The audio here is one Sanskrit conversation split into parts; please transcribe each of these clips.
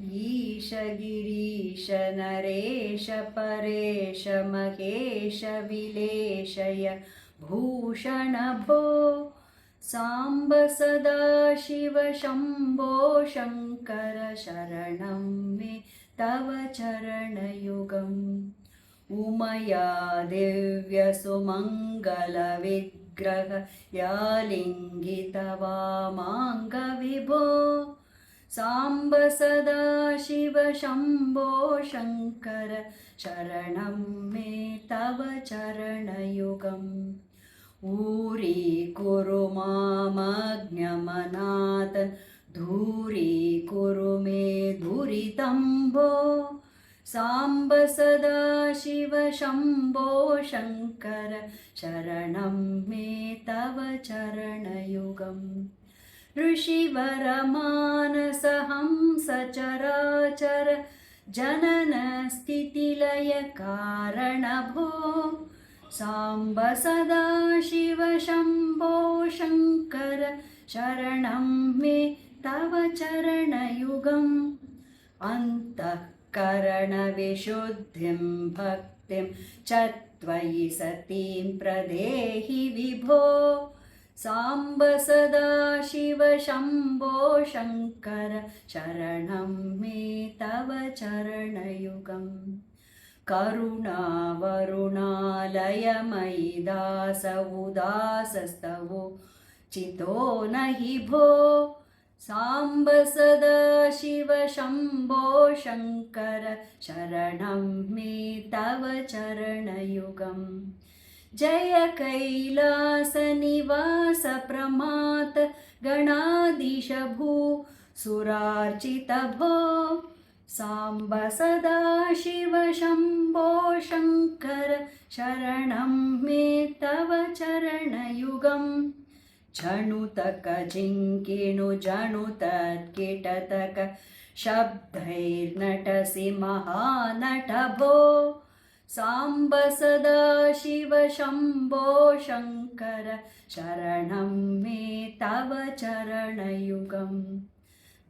ईश गिरीश नरेश परेश महेश विलेशय भूषण भो साम्ब सदाशिव शम्भो शङ्कर शरणं मे तव चरणयुगम् उमया दिव्यसुमङ्गलविग्रह या लिङ्गितवामाङ्गविभो साम्ब सदाशिव शम्भो शङ्कर शरणं मे तव चरणयुगम् ऊरीकुरु मामज्ञमनाथन् धूरीकुरु मे दुरितं भो साम्ब सदाशिव शम्भो शङ्कर शरणं मे तव चरणयुगम् ऋषिवरमानसहंस चराचर जनन स्थितिलय कारण भो साम्ब सदाशिव शम्भो शङ्कर शरणं मे तव चरणयुगम् अन्तःकरणविशुद्धिं भक्तिं च त्वयि सतीं प्रदेहि विभो साम्ब सदाशिव शम्भो शङ्कर शरणं मे तव चरणयुगम् करुणावरुणालयमयि दास उदासस्तवो चितो न हि भो साम्ब सदाशिव शम्भो शङ्कर शरणं मे तव चरणयुगम् जय कैलासनिवास प्रमात गणाधीश भू सुरार्चित भो साम्ब सदाशिव शम्भो शङ्कर शरणं मे तव चरणयुगम् झणुतक जिङ्किणु जणुतत्किटतक शब्दैर्नटसि महानट भो साम्ब सदाशिव शम्भो शङ्कर शरणं मे तव चरणयुगम्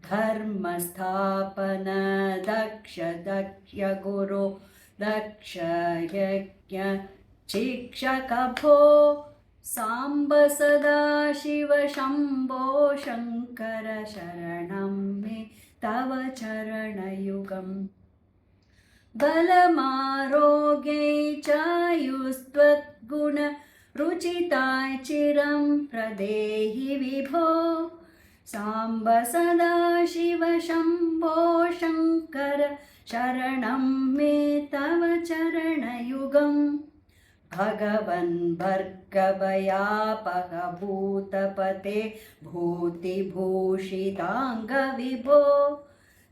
धर्मस्थापन दक्ष गुरो दक्ष यज्ञ शिक्षक भो साम्ब सदाशिव शम्भो शङ्कर शरणं मे तव चरणयुगम् बलमारोग्यै चायुस्त्वद्गुण रुचिताय चिरं प्रदेहि विभो साम्ब सदाशिव शम्भो शङ्कर शरणं मे तव चरणयुगम् भगवन् भर्गभयापह भूतपते भूतिभूषिताङ्गविभो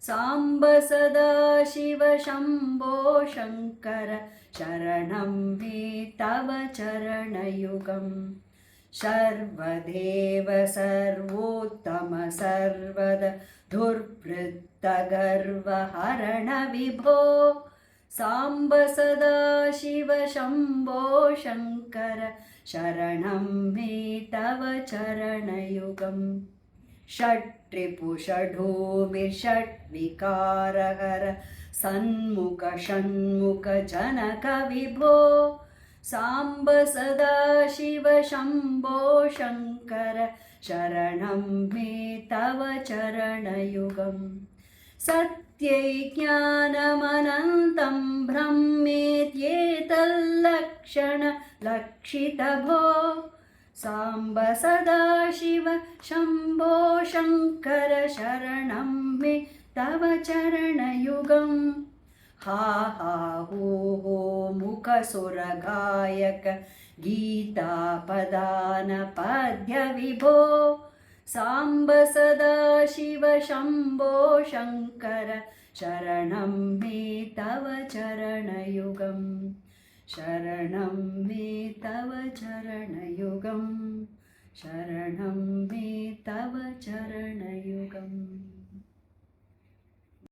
साम्ब सदाशिव शम्भो शङ्कर शरणं मे तव चरणयुगम् सर्वदेव सर्वोत्तम सर्वद दुर्वृत्तगर्वहरण विभो साम्ब सदाशिव शम्भो शङ्कर शरणं मे तव चरणयुगम् षट्रिपुषढूमिषट्विकारहर सन्मुख षण्मुख जनक विभो साम्ब सदाशिव शम्भो शङ्कर शरणं मे तव चरणयुगम् सत्यैज्ञानमनन्तं ब्रह्मेत्येतल्लक्षणलक्षित भो साम्ब सदाशिव शम्भो शङ्कर शरणं मे तव चरणयुगम् हा हा हो हो मुखसुरगायक गीतापदान पद्य विभो साम्ब सदाशिव शम्भो शङ्कर शरणं मे तव चरणयुगम् शरणं मे तव चरणयुगम् शरणं मे तव चरणयुगम्।